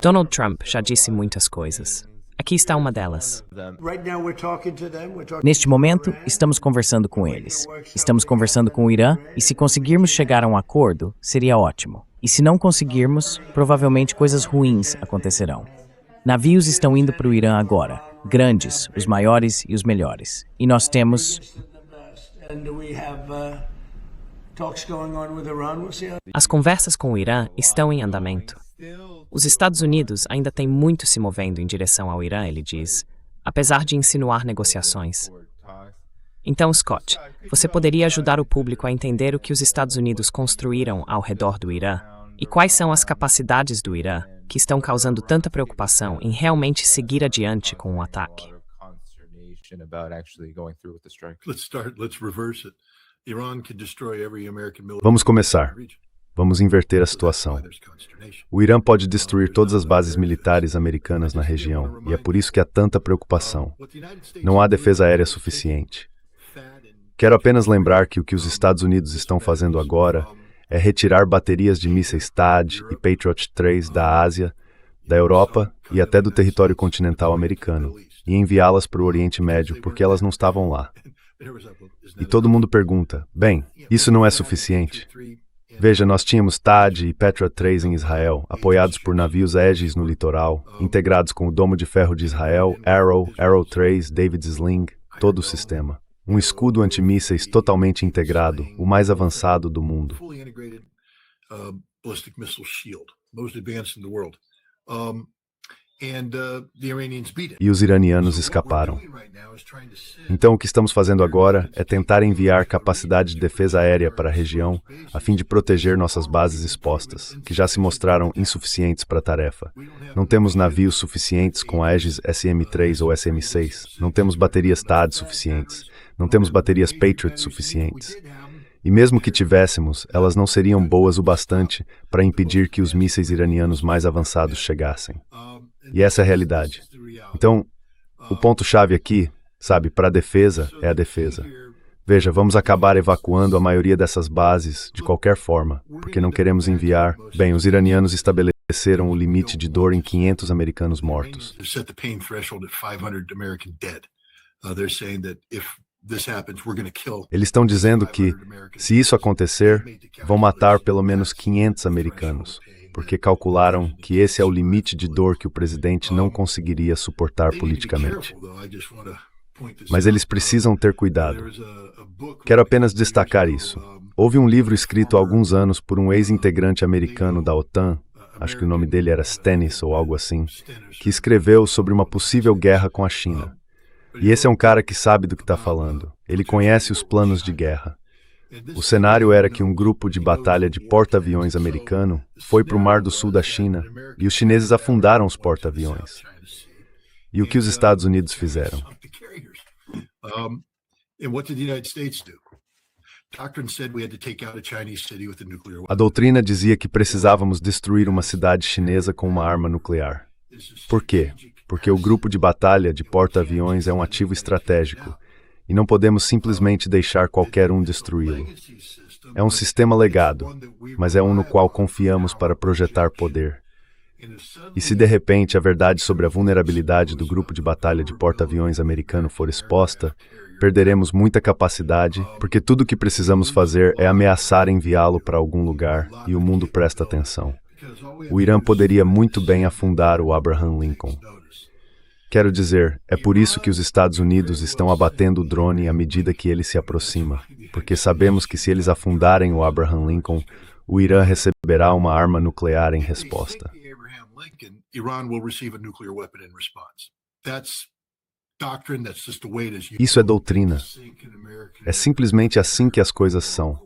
Donald Trump já disse muitas coisas. Aqui está uma delas. Neste momento, estamos conversando com eles. Estamos conversando com o Irã e se conseguirmos chegar a um acordo, seria ótimo. E se não conseguirmos, provavelmente coisas ruins acontecerão. Navios estão indo para o Irã agora. Grandes, os maiores e os melhores. E nós temos... As conversas com o Irã estão em andamento. Os Estados Unidos ainda têm muito se movendo em direção ao Irã, ele diz, apesar de insinuar negociações. Então, Scott, você poderia ajudar o público a entender o que os Estados Unidos construíram ao redor do Irã e quais são as capacidades do Irã que estão causando tanta preocupação em realmente seguir adiante com o ataque? Vamos começar. Vamos inverter a situação. O Irã pode destruir todas as bases militares americanas na região, e é por isso que há tanta preocupação. Não há defesa aérea suficiente. Quero apenas lembrar que o que os Estados Unidos estão fazendo agora é retirar baterias de mísseis THAAD e Patriot 3 da Ásia, da Europa e até do território continental americano, e enviá-las para o Oriente Médio porque elas não estavam lá. E todo mundo pergunta, bem, isso não é suficiente? Veja, nós tínhamos THAAD e Patriot 3 em Israel, apoiados por navios Aegis no litoral, integrados com o Domo de Ferro de Israel, Arrow, Arrow 3, David's Sling, todo o sistema. Um escudo antimísseis totalmente integrado, o mais avançado do mundo. E os iranianos escaparam. Então o que estamos fazendo agora é tentar enviar capacidade de defesa aérea para a região a fim de proteger nossas bases expostas, que já se mostraram insuficientes para a tarefa. Não temos navios suficientes com Aegis SM-3 ou SM-6, não temos baterias THAAD suficientes, não temos baterias Patriot suficientes. E mesmo que tivéssemos, elas não seriam boas o bastante para impedir que os mísseis iranianos mais avançados chegassem. E essa é a realidade. Então, o ponto-chave aqui, sabe, para a defesa, é a defesa. Veja, vamos acabar evacuando a maioria dessas bases de qualquer forma, porque não queremos enviar... Bem, os iranianos estabeleceram o limite de dor em 500 americanos mortos. Eles estão dizendo que, se isso acontecer, vão matar pelo menos 500 americanos, porque calcularam que esse é o limite de dor que o presidente não conseguiria suportar politicamente. Mas eles precisam ter cuidado. Quero apenas destacar isso. Houve um livro escrito há alguns anos por um ex-integrante americano da OTAN, acho que o nome dele era Stennis ou algo assim, que escreveu sobre uma possível guerra com a China. E esse é um cara que sabe do que está falando. Ele conhece os planos de guerra. O cenário era que um grupo de batalha de porta-aviões americano foi para o Mar do Sul da China e os chineses afundaram os porta-aviões. E o que os Estados Unidos fizeram? A doutrina dizia que precisávamos destruir uma cidade chinesa com uma arma nuclear. Por quê? Porque o grupo de batalha de porta-aviões é um ativo estratégico e não podemos simplesmente deixar qualquer um destruí-lo. É um sistema legado, mas é um no qual confiamos para projetar poder. E se de repente a verdade sobre a vulnerabilidade do grupo de batalha de porta-aviões americano for exposta, perderemos muita capacidade, porque tudo o que precisamos fazer é ameaçar enviá-lo para algum lugar e o mundo presta atenção. O Irã poderia muito bem afundar o Abraham Lincoln. Quero dizer, é por isso que os Estados Unidos estão abatendo o drone à medida que ele se aproxima, porque sabemos que se eles afundarem o Abraham Lincoln, o Irã receberá uma arma nuclear em resposta. Isso é doutrina. É simplesmente assim que as coisas são.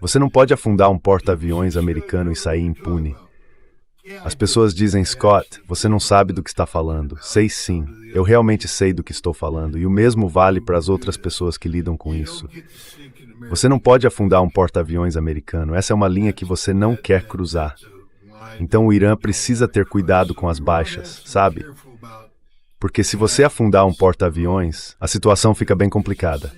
Você não pode afundar um porta-aviões americano e sair impune. As pessoas dizem, Scott, você não sabe do que está falando. Sei sim, eu realmente sei do que estou falando, e o mesmo vale para as outras pessoas que lidam com isso. Você não pode afundar um porta-aviões americano, essa é uma linha que você não quer cruzar. Então o Irã precisa ter cuidado com as baixas, sabe? Porque se você afundar um porta-aviões, a situação fica bem complicada.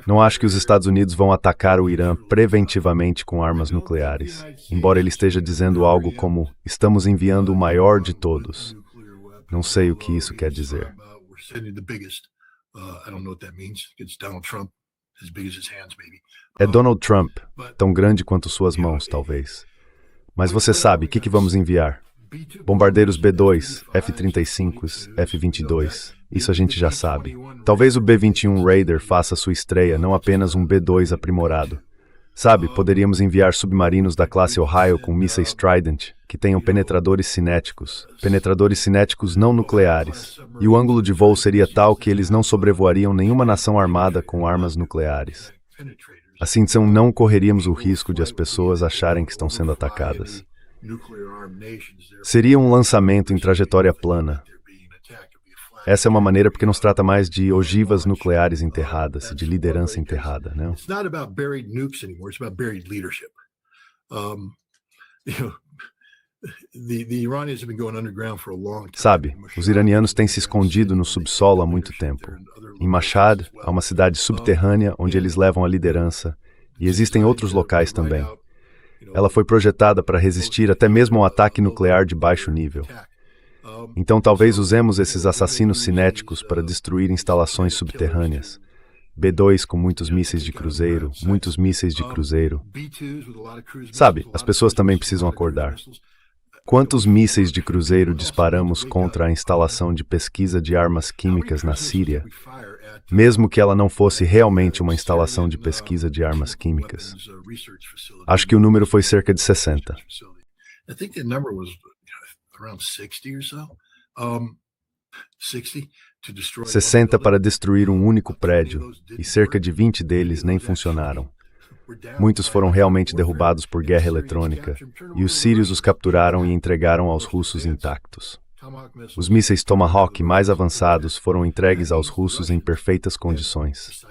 Não acho que os Estados Unidos vão atacar o Irã preventivamente com armas nucleares, embora ele esteja dizendo algo como "estamos enviando o maior de todos". Não sei o que isso quer dizer. É Donald Trump, tão grande quanto suas mãos, talvez. Mas você sabe o que vamos enviar? Bombardeiros B-2, F-35s, F-22. Isso a gente já sabe. Talvez o B-21 Raider faça sua estreia, não apenas um B-2 aprimorado. Sabe, poderíamos enviar submarinos da classe Ohio com mísseis Trident, que tenham penetradores cinéticos não nucleares. E o ângulo de voo seria tal que eles não sobrevoariam nenhuma nação armada com armas nucleares. Assim, não correríamos o risco de as pessoas acharem que estão sendo atacadas. Seria um lançamento em trajetória plana. Essa é uma maneira porque não se trata mais de ogivas nucleares enterradas, de liderança enterrada, não? Sabe, os iranianos têm se escondido no subsolo há muito tempo. Em Mashhad, há uma cidade subterrânea onde eles levam a liderança, e existem outros locais também. Ela foi projetada para resistir até mesmo ao ataque nuclear de baixo nível. Então talvez usemos esses assassinos cinéticos para destruir instalações subterrâneas. B-2 com muitos mísseis de cruzeiro. Sabe, as pessoas também precisam acordar. Quantos mísseis de cruzeiro disparamos contra a instalação de pesquisa de armas químicas na Síria, mesmo que ela não fosse realmente uma instalação de pesquisa de armas químicas? Acho que o número foi cerca de 60. 60 para destruir um único prédio, e cerca de 20 deles nem funcionaram. Muitos foram realmente derrubados por guerra eletrônica, e os sírios os capturaram e entregaram aos russos intactos. Os mísseis Tomahawk mais avançados foram entregues aos russos em perfeitas condições.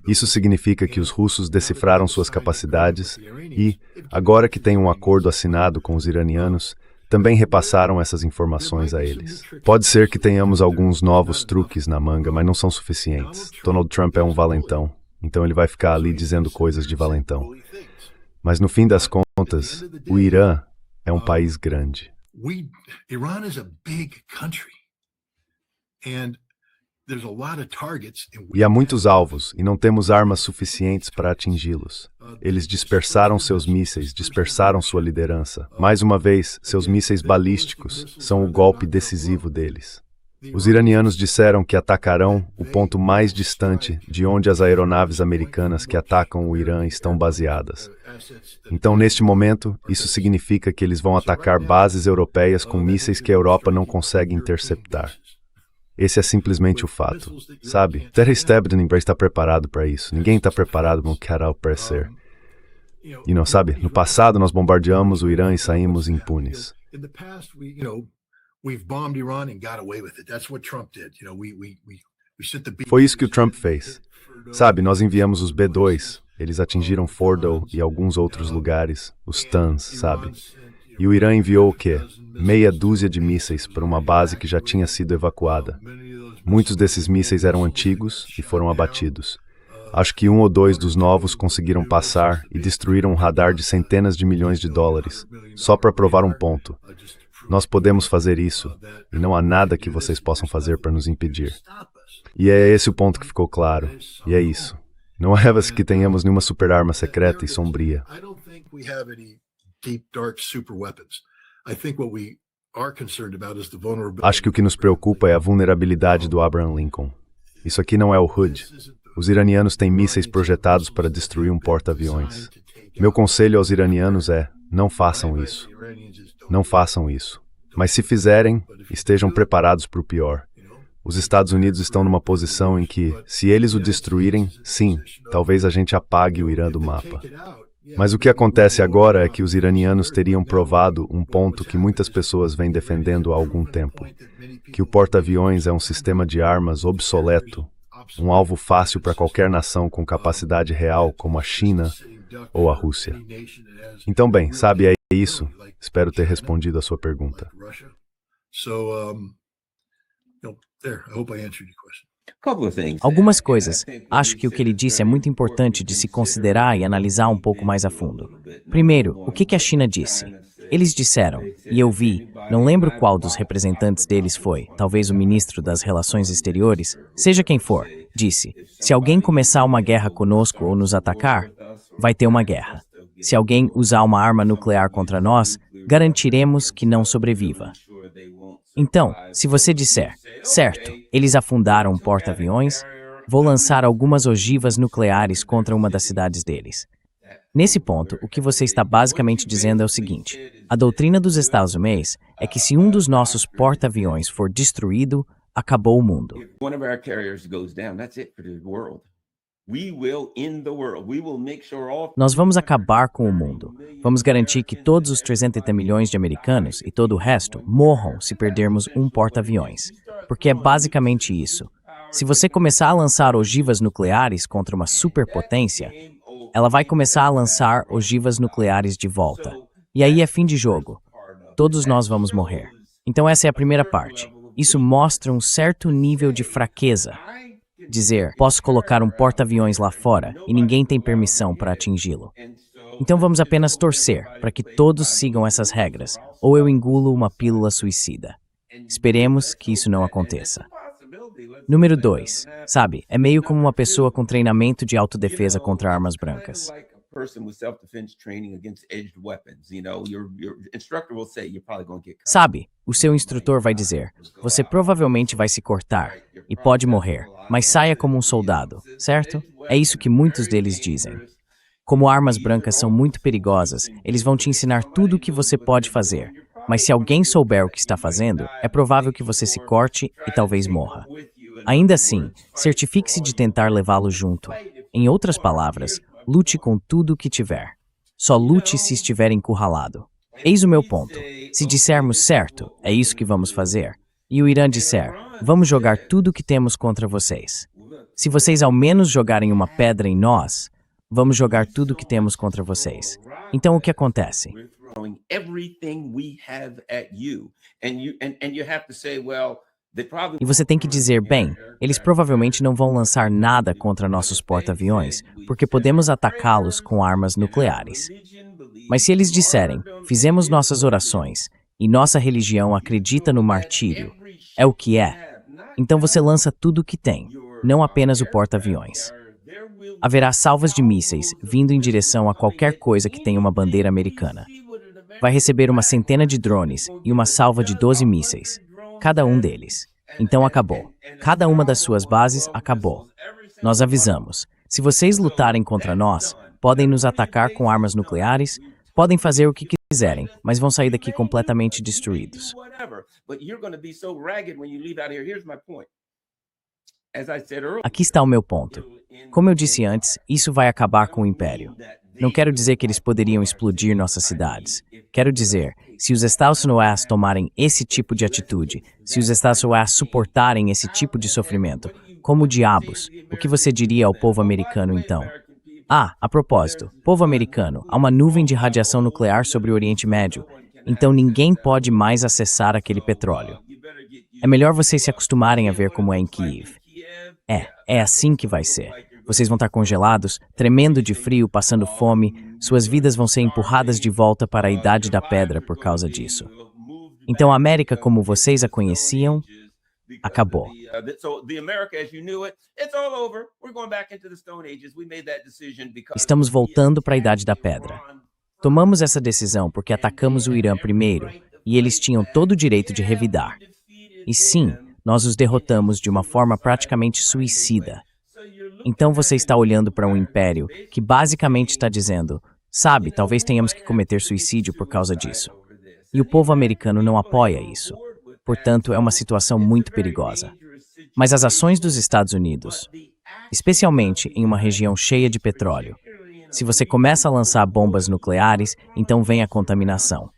Isso significa que os russos decifraram suas capacidades e, agora que tem um acordo assinado com os iranianos, também repassaram essas informações a eles. Pode ser que tenhamos alguns novos truques na manga, mas não são suficientes. Donald Trump é um valentão, então ele vai ficar ali dizendo coisas de valentão. Mas no fim das contas, o Irã é um país grande. Iran is a big country. And there's a lot of targets. E há muitos alvos, e não temos armas suficientes para atingi-los. Eles dispersaram seus mísseis, dispersaram sua liderança. Mais uma vez, seus mísseis balísticos são o golpe decisivo deles. Os iranianos disseram que atacarão o ponto mais distante de onde as aeronaves americanas que atacam o Irã estão baseadas. Então, neste momento, isso significa que eles vão atacar bases europeias com mísseis que a Europa não consegue interceptar. Esse é simplesmente o fato, sabe? Terra Stebden está preparado para isso. Ninguém está preparado para o que irá parecer. E não sabe? No passado, nós bombardeamos o Irã e saímos impunes. Foi isso que o Trump fez. Sabe, nós enviamos os B-2, eles atingiram Fordow e alguns outros lugares, os TANs, sabe? E o Irã enviou o quê? Meia dúzia de mísseis para uma base que já tinha sido evacuada. Muitos desses mísseis eram antigos e foram abatidos. Acho que 1 ou 2 dos novos conseguiram passar e destruíram um radar de centenas de milhões de dólares, só para provar um ponto. Nós podemos fazer isso, e não há nada que vocês possam fazer para nos impedir. E é esse o ponto que ficou claro, e é isso. Não é que tenhamos nenhuma super-arma secreta e sombria. Acho que o que nos preocupa é a vulnerabilidade do Abraham Lincoln. Isso aqui não é o Hood. Os iranianos têm mísseis projetados para destruir um porta-aviões. Meu conselho aos iranianos é: não façam isso. Não façam isso. Mas se fizerem, estejam preparados para o pior. Os Estados Unidos estão numa posição em que, se eles o destruírem, sim, talvez a gente apague o Irã do mapa. Mas o que acontece agora é que os iranianos teriam provado um ponto que muitas pessoas vêm defendendo há algum tempo, que o porta-aviões é um sistema de armas obsoleto, um alvo fácil para qualquer nação com capacidade real como a China ou a Rússia. Então, bem, sabe, é isso. Espero ter respondido a sua pergunta. There, I hope I answered your question. Algumas coisas. Acho que o que ele disse é muito importante de se considerar e analisar um pouco mais a fundo. Primeiro, o que a China disse? Eles disseram, e eu vi, não lembro qual dos representantes deles foi, talvez o ministro das Relações Exteriores, seja quem for, disse: se alguém começar uma guerra conosco ou nos atacar, vai ter uma guerra. Se alguém usar uma arma nuclear contra nós, garantiremos que não sobreviva. Então, se você disser, certo, eles afundaram um porta-aviões, vou lançar algumas ogivas nucleares contra uma das cidades deles. Nesse ponto, o que você está basicamente dizendo é o seguinte: a doutrina dos Estados Unidos é que se um dos nossos porta-aviões for destruído, acabou o mundo. Nós vamos acabar com o mundo. Vamos garantir que todos os 380 milhões de americanos e todo o resto morram se perdermos um porta-aviões. Porque é basicamente isso. Se você começar a lançar ogivas nucleares contra uma superpotência, ela vai começar a lançar ogivas nucleares de volta. E aí é fim de jogo. Todos nós vamos morrer. Então essa é a primeira parte. Isso mostra um certo nível de fraqueza. Dizer, posso colocar um porta-aviões lá fora e ninguém tem permissão para atingi-lo. Então vamos apenas torcer para que todos sigam essas regras, ou eu engulo uma pílula suicida. Esperemos que isso não aconteça. Número 2. Sabe, é meio como uma pessoa com treinamento de autodefesa contra armas brancas. Sabe, o seu instrutor vai dizer, você provavelmente vai se cortar e pode morrer, mas saia como um soldado, certo? É isso que muitos deles dizem. Como armas brancas são muito perigosas, eles vão te ensinar tudo o que você pode fazer. Mas se alguém souber o que está fazendo, é provável que você se corte e talvez morra. Ainda assim, certifique-se de tentar levá-lo junto. Em outras palavras, lute com tudo o que tiver. Só lute se estiver encurralado. Eis o meu ponto. Se dissermos certo, é isso que vamos fazer, e o Irã disser, vamos jogar tudo o que temos contra vocês. Se vocês ao menos jogarem uma pedra em nós, vamos jogar tudo o que temos contra vocês. Então o que acontece? E você tem que dizer, bem, eles provavelmente não vão lançar nada contra nossos porta-aviões, porque podemos atacá-los com armas nucleares. Mas se eles disserem, fizemos nossas orações, e nossa religião acredita no martírio, é o que é, então você lança tudo o que tem, não apenas o porta-aviões. Haverá salvas de mísseis vindo em direção a qualquer coisa que tenha uma bandeira americana. Vai receber uma centena de drones e uma salva de 12 mísseis. Cada um deles. Então acabou. Cada uma das suas bases acabou. Nós avisamos. Se vocês lutarem contra nós, podem nos atacar com armas nucleares, podem fazer o que quiserem, mas vão sair daqui completamente destruídos. Aqui está o meu ponto. Como eu disse antes, isso vai acabar com o Império. Não quero dizer que eles poderiam explodir nossas cidades. Quero dizer, se os Estados Unidos tomarem esse tipo de atitude, se os Estados Unidos suportarem esse tipo de sofrimento, como diabos, o que você diria ao povo americano então? Ah, a propósito, povo americano, há uma nuvem de radiação nuclear sobre o Oriente Médio, então ninguém pode mais acessar aquele petróleo. É melhor vocês se acostumarem a ver como é em Kiev. É assim que vai ser. Vocês vão estar congelados, tremendo de frio, passando fome, suas vidas vão ser empurradas de volta para a Idade da Pedra por causa disso. Então a América como vocês a conheciam, acabou. Estamos voltando para a Idade da Pedra. Tomamos essa decisão porque atacamos o Irã primeiro, e eles tinham todo o direito de revidar. E sim, nós os derrotamos de uma forma praticamente suicida. Então você está olhando para um império que basicamente está dizendo, sabe, talvez tenhamos que cometer suicídio por causa disso. E o povo americano não apoia isso. Portanto, é uma situação muito perigosa. Mas as ações dos Estados Unidos, especialmente em uma região cheia de petróleo, se você começa a lançar bombas nucleares, então vem a contaminação.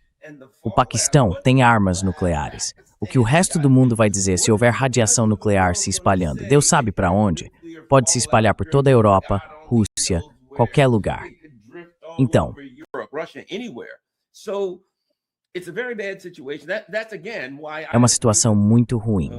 O Paquistão tem armas nucleares. O que o resto do mundo vai dizer se houver radiação nuclear se espalhando? Deus sabe para onde. Pode se espalhar por toda a Europa, Rússia, qualquer lugar. Então, é uma situação muito ruim.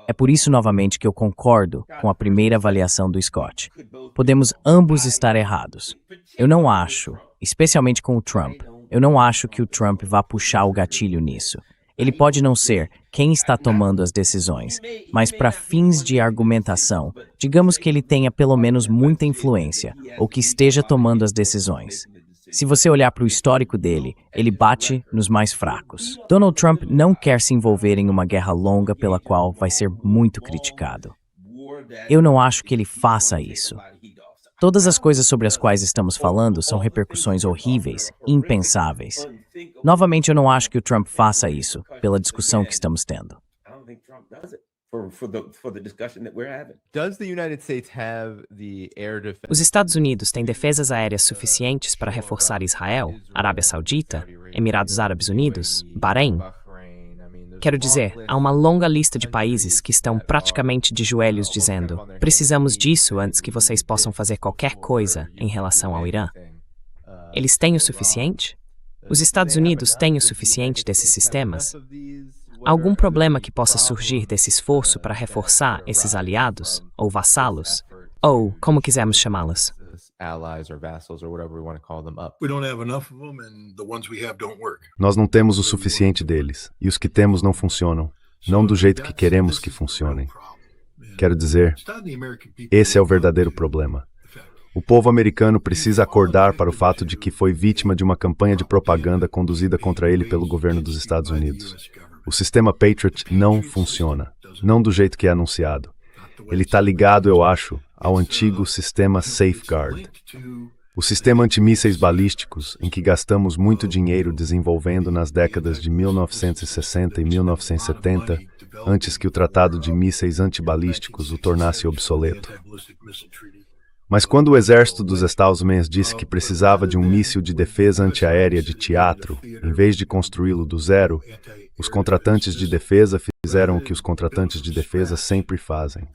É por isso, novamente, que eu concordo com a primeira avaliação do Scott. Podemos ambos estar errados. Eu não acho, especialmente com o Trump, eu não acho que o Trump vá puxar o gatilho nisso. Ele pode não ser quem está tomando as decisões, mas para fins de argumentação, digamos que ele tenha pelo menos muita influência, ou que esteja tomando as decisões. Se você olhar para o histórico dele, ele bate nos mais fracos. Donald Trump não quer se envolver em uma guerra longa pela qual vai ser muito criticado. Eu não acho que ele faça isso. Todas as coisas sobre as quais estamos falando são repercussões horríveis, impensáveis. Novamente, eu não acho que o Trump faça isso, pela discussão que estamos tendo. Os Estados Unidos têm defesas aéreas suficientes para reforçar Israel, Arábia Saudita, Emirados Árabes Unidos, Bahrein? Quero dizer, há uma longa lista de países que estão praticamente de joelhos dizendo: precisamos disso antes que vocês possam fazer qualquer coisa em relação ao Irã. Eles têm o suficiente? Os Estados Unidos têm o suficiente desses sistemas? Há algum problema que possa surgir desse esforço para reforçar esses aliados, ou vassalos, ou como quisermos chamá-los? Nós não temos o suficiente deles, e os que temos não funcionam, não do jeito que queremos que funcionem. Quero dizer, esse é o verdadeiro problema. O povo americano precisa acordar para o fato de que foi vítima de uma campanha de propaganda conduzida contra ele pelo governo dos Estados Unidos. O sistema Patriot não funciona, não do jeito que é anunciado. Ele está ligado, eu acho, ao antigo sistema Safeguard. O sistema antimísseis balísticos, em que gastamos muito dinheiro desenvolvendo nas décadas de 1960 e 1970, antes que o Tratado de Mísseis Antibalísticos o tornasse obsoleto. Mas quando o exército dos Estados Unidos disse que precisava de um míssil de defesa antiaérea de teatro, em vez de construí-lo do zero, os contratantes de defesa fizeram o que os contratantes de defesa sempre fazem.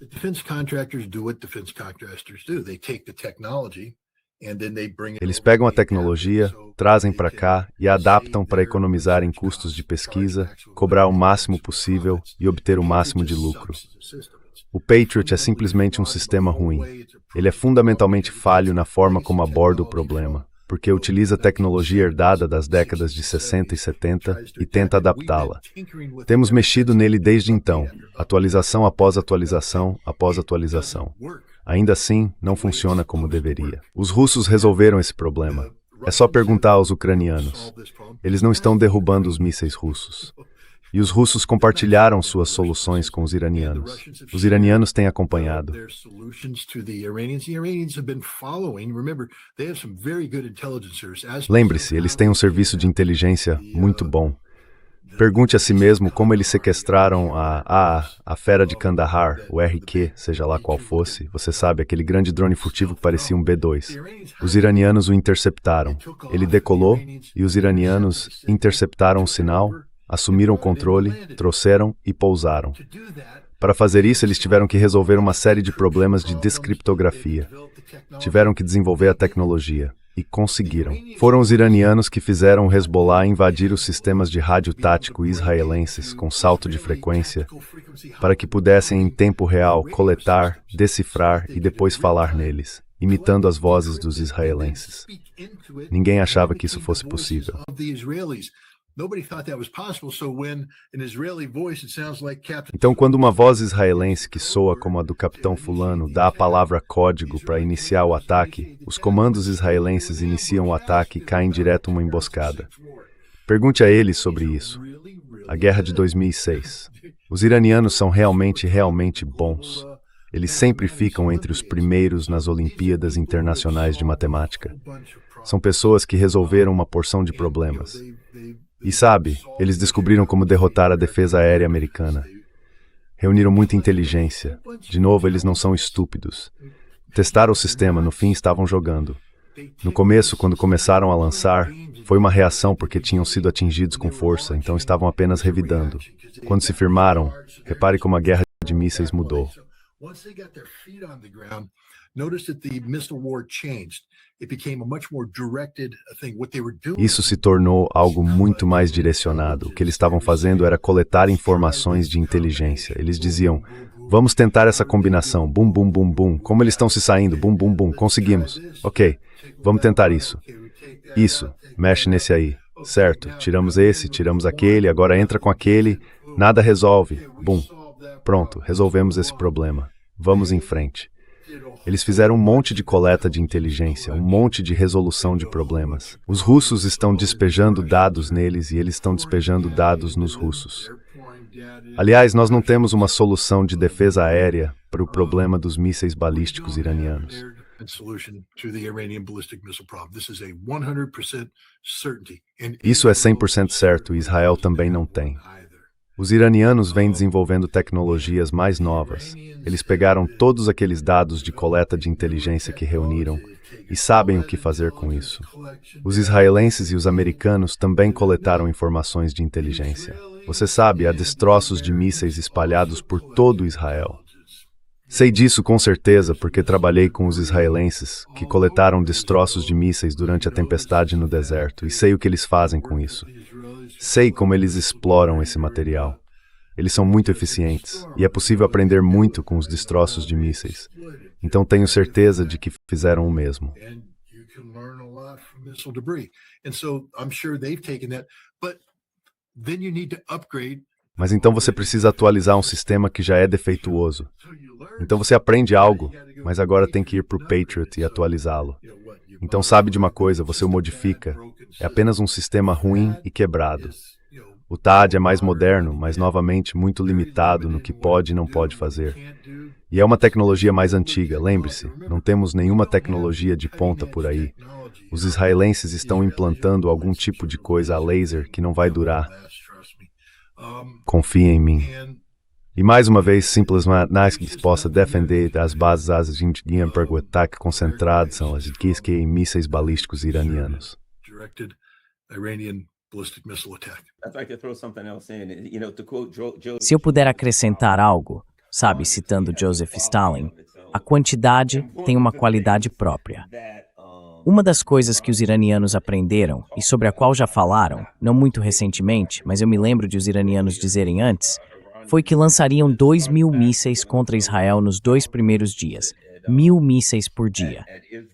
Eles pegam a tecnologia, trazem para cá e a adaptam para economizar em custos de pesquisa, cobrar o máximo possível e obter o máximo de lucro. O Patriot é simplesmente um sistema ruim. Ele é fundamentalmente falho na forma como aborda o problema, porque utiliza tecnologia herdada das décadas de 60 e 70 e tenta adaptá-la. Temos mexido nele desde então, atualização após atualização após atualização. Ainda assim, não funciona como deveria. Os russos resolveram esse problema. É só perguntar aos ucranianos. Eles não estão derrubando os mísseis russos. E os russos compartilharam suas soluções com os iranianos. Os iranianos têm acompanhado. Lembre-se, eles têm um serviço de inteligência muito bom. Pergunte a si mesmo como eles sequestraram a fera de Kandahar, o RQ, seja lá qual fosse. Você sabe, aquele grande drone furtivo que parecia um B-2. Os iranianos o interceptaram. Ele decolou e os iranianos interceptaram o sinal, assumiram o controle, trouxeram e pousaram. Para fazer isso, eles tiveram que resolver uma série de problemas de descriptografia. Tiveram que desenvolver a tecnologia. E conseguiram. Foram os iranianos que fizeram o Hezbollah invadir os sistemas de rádio tático israelenses com salto de frequência para que pudessem, em tempo real, coletar, decifrar e depois falar neles, imitando as vozes dos israelenses. Ninguém achava que isso fosse possível. Então, quando uma voz israelense que soa como a do capitão fulano dá a palavra código para iniciar o ataque, os comandos israelenses iniciam o ataque e caem direto uma emboscada. Pergunte a eles sobre isso. A guerra de 2006. Os iranianos são realmente bons. Eles sempre ficam entre os primeiros nas Olimpíadas Internacionais de Matemática. São pessoas que resolveram uma porção de problemas. E sabe, eles descobriram como derrotar a defesa aérea americana. Reuniram muita inteligência. De novo, eles não são estúpidos. Testaram o sistema, no fim estavam jogando. No começo, quando começaram a lançar, foi uma reação porque tinham sido atingidos com força, então estavam apenas revidando. Quando se firmaram, repare como a guerra de mísseis mudou. Once they got their feet on the ground, notice that the missile war changed. It became a much more directed thing. What they were doing. Isso se tornou algo muito mais direcionado. O que eles estavam fazendo era coletar informações de inteligência. Eles diziam: vamos tentar essa combinação. Bum, bum, bum, bum. Como eles estão se saindo? Bum, bum, bum. Conseguimos. Ok, vamos tentar isso. Isso, mexe nesse aí. Certo, tiramos esse, tiramos aquele, agora entra com aquele. Nada resolve. Bum. Pronto, resolvemos esse problema. Vamos em frente. Eles fizeram um monte de coleta de inteligência, um monte de resolução de problemas. Os russos estão despejando dados neles e eles estão despejando dados nos russos. Aliás, nós não temos uma solução de defesa aérea para o problema dos mísseis balísticos iranianos. Isso é 100% certo e Israel também não tem. Os iranianos vêm desenvolvendo tecnologias mais novas. Eles pegaram todos aqueles dados de coleta de inteligência que reuniram e sabem o que fazer com isso. Os israelenses e os americanos também coletaram informações de inteligência. Você sabe, há destroços de mísseis espalhados por todo Israel. Sei disso com certeza porque trabalhei com os israelenses que coletaram destroços de mísseis durante a tempestade no deserto e sei o que eles fazem com isso. Sei como eles exploram esse material. Eles são muito eficientes e é possível aprender muito com os destroços de mísseis. Então tenho certeza de que fizeram o mesmo. Mas então você precisa atualizar um sistema que já é defeituoso. Então você aprende algo, mas agora tem que ir para o Patriot e atualizá-lo. Então sabe de uma coisa, você o modifica. É apenas um sistema ruim e quebrado. O TAD é mais moderno, mas novamente muito limitado no que pode e não pode fazer. E é uma tecnologia mais antiga, lembre-se, não temos nenhuma tecnologia de ponta por aí. Os israelenses estão implantando algum tipo de coisa a laser que não vai durar. Confie em mim. E mais uma vez, simplesmente não se possa defender as bases a gente para o ataque concentrado são as que em mísseis balísticos iranianos. Se eu puder acrescentar algo, sabe, citando Joseph Stalin, a quantidade tem uma qualidade própria. Uma das coisas que os iranianos aprenderam, e sobre a qual já falaram, não muito recentemente, mas eu me lembro de os iranianos dizerem antes, foi que lançariam 2.000 mísseis contra Israel nos 2 primeiros dias. 1.000 mísseis por dia.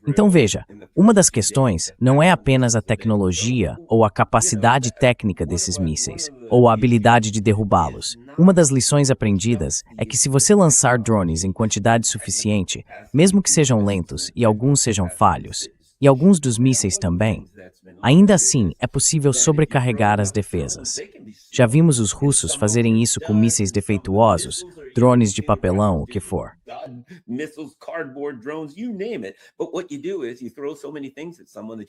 Então veja, uma das questões não é apenas a tecnologia ou a capacidade técnica desses mísseis, ou a habilidade de derrubá-los. Uma das lições aprendidas é que se você lançar drones em quantidade suficiente, mesmo que sejam lentos e alguns sejam falhos, e alguns dos mísseis também, ainda assim é possível sobrecarregar as defesas. Já vimos os russos fazerem isso com mísseis defeituosos, drones de papelão, o que for.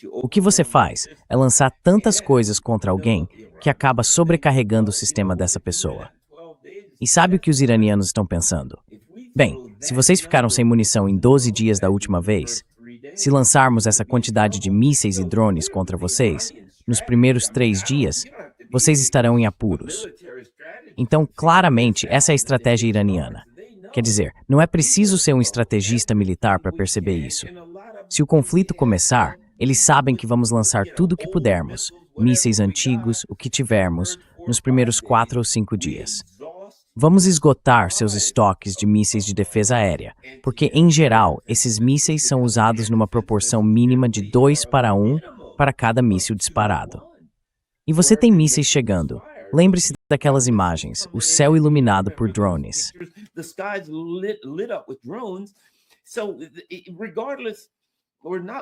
O que você faz é lançar tantas coisas contra alguém que acaba sobrecarregando o sistema dessa pessoa. E sabe o que os iranianos estão pensando? Bem, se vocês ficaram sem munição em 12 dias da última vez, se lançarmos essa quantidade de mísseis e drones contra vocês, nos primeiros 3 dias, vocês estarão em apuros. Então, claramente, essa é a estratégia iraniana. Quer dizer, não é preciso ser um estrategista militar para perceber isso. Se o conflito começar, eles sabem que vamos lançar tudo o que pudermos, mísseis antigos, o que tivermos, nos primeiros 4 ou 5 dias. Vamos esgotar seus estoques de mísseis de defesa aérea, porque, em geral, esses mísseis são usados numa proporção mínima de 2:1 para cada míssil disparado. E você tem mísseis chegando. Lembre-se daquelas imagens, o céu iluminado por drones.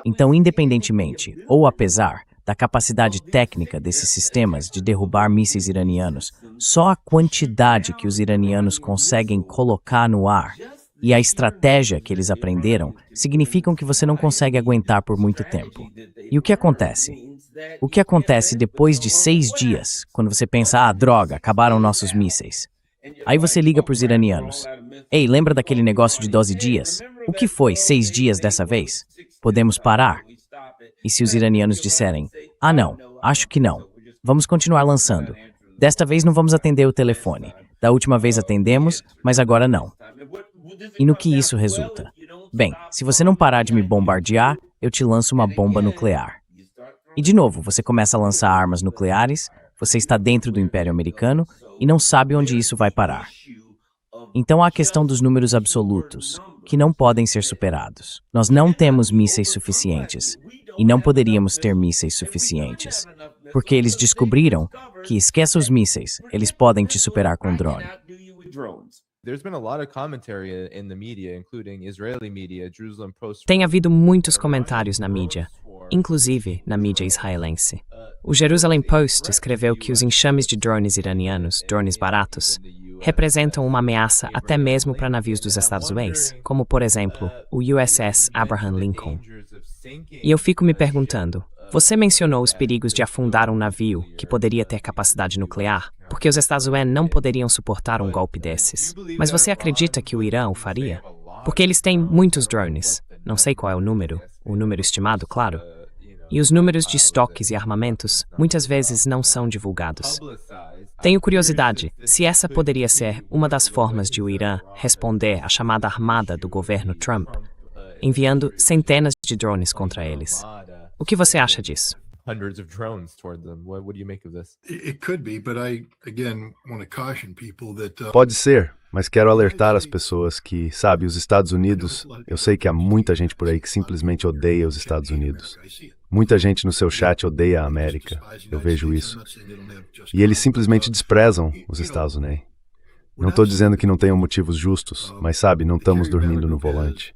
Então, independentemente, ou apesar da capacidade técnica desses sistemas de derrubar mísseis iranianos, só a quantidade que os iranianos conseguem colocar no ar e a estratégia que eles aprenderam significam que você não consegue aguentar por muito tempo. E o que acontece? O que acontece depois de 6 dias, quando você pensa, droga, acabaram nossos mísseis? Aí você liga para os iranianos. Ei, lembra daquele negócio de 12 dias? O que foi 6 dias dessa vez? Podemos parar? E se os iranianos disserem, não, acho que não. Vamos continuar lançando. Desta vez não vamos atender o telefone. Da última vez atendemos, mas agora não. E no que isso resulta? Bem, se você não parar de me bombardear, eu te lanço uma bomba nuclear. E de novo, você começa a lançar armas nucleares, você está dentro do Império Americano e não sabe onde isso vai parar. Então há a questão dos números absolutos, que não podem ser superados. Nós não temos mísseis suficientes, e não poderíamos ter mísseis suficientes, porque eles descobriram que, esqueça os mísseis, eles podem te superar com drone. Tem havido muitos comentários na mídia, inclusive na mídia israelense. O Jerusalem Post escreveu que os enxames de drones iranianos, drones baratos, representam uma ameaça até mesmo para navios dos Estados Unidos, como, por exemplo, o USS Abraham Lincoln. E eu fico me perguntando, você mencionou os perigos de afundar um navio que poderia ter capacidade nuclear, porque os Estados Unidos não poderiam suportar um golpe desses. Mas você acredita que o Irã o faria? Porque eles têm muitos drones, não sei qual é o número estimado, claro. E os números de estoques e armamentos muitas vezes não são divulgados. Tenho curiosidade se essa poderia ser uma das formas de o Irã responder à chamada armada do governo Trump, enviando centenas de drones contra eles. O que você acha disso? Hundreds of drones toward them. What do you make of this? It could be, but I again want to caution people that Pode ser, mas quero alertar as pessoas que, sabe, os Estados Unidos, eu sei que há muita gente por aí que simplesmente odeia os Estados Unidos. Muita gente no seu chat odeia a América, eu vejo isso. E eles simplesmente desprezam os Estados Unidos. Não estou dizendo que não tenham motivos justos, mas sabe, não estamos dormindo no volante.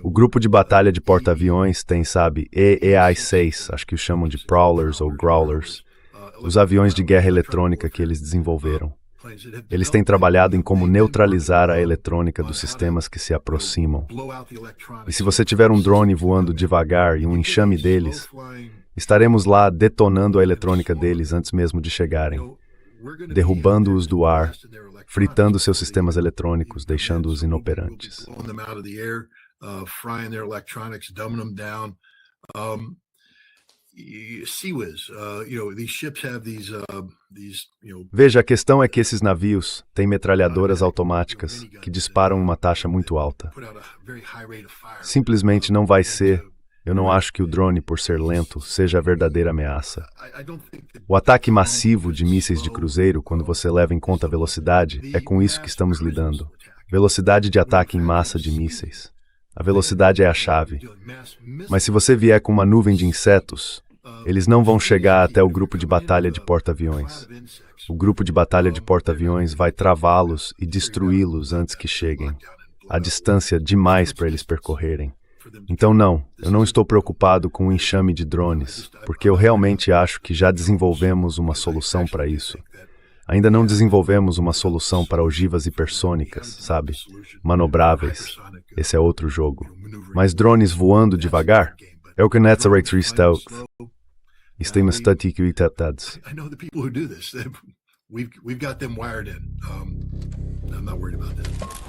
O grupo de batalha de porta-aviões tem, sabe, EAI-6, acho que os chamam de Prowlers ou Growlers, os aviões de guerra eletrônica que eles desenvolveram. Eles têm trabalhado em como neutralizar a eletrônica dos sistemas que se aproximam. E se você tiver um drone voando devagar e um enxame deles, estaremos lá detonando a eletrônica deles antes mesmo de chegarem, derrubando-os do ar, fritando seus sistemas eletrônicos, deixando-os inoperantes. Frying their electronics, dumbing them down. CIWS, these ships have these. Veja, a questão é que esses navios têm metralhadoras automáticas que disparam uma taxa muito alta. Simplesmente não vai ser. Eu não acho que o drone, por ser lento, seja a verdadeira ameaça. O ataque massivo de mísseis de cruzeiro, quando você leva em conta a velocidade, é com isso que estamos lidando. Velocidade de ataque em massa de mísseis. A velocidade é a chave. Mas se você vier com uma nuvem de insetos, eles não vão chegar até o grupo de batalha de porta-aviões. O grupo de batalha de porta-aviões vai travá-los e destruí-los antes que cheguem. Há distância demais para eles percorrerem. Então não, eu não estou preocupado com o enxame de drones, porque eu realmente acho que já desenvolvemos uma solução para isso. Ainda não desenvolvemos uma solução para ogivas hipersônicas, sabe? Manobráveis. Esse é outro jogo. Mas drones voando devagar? É o que Netzarek stealth. Estima estatísticas. I know the people who do this. We've got them wired in. I'm not worried about that.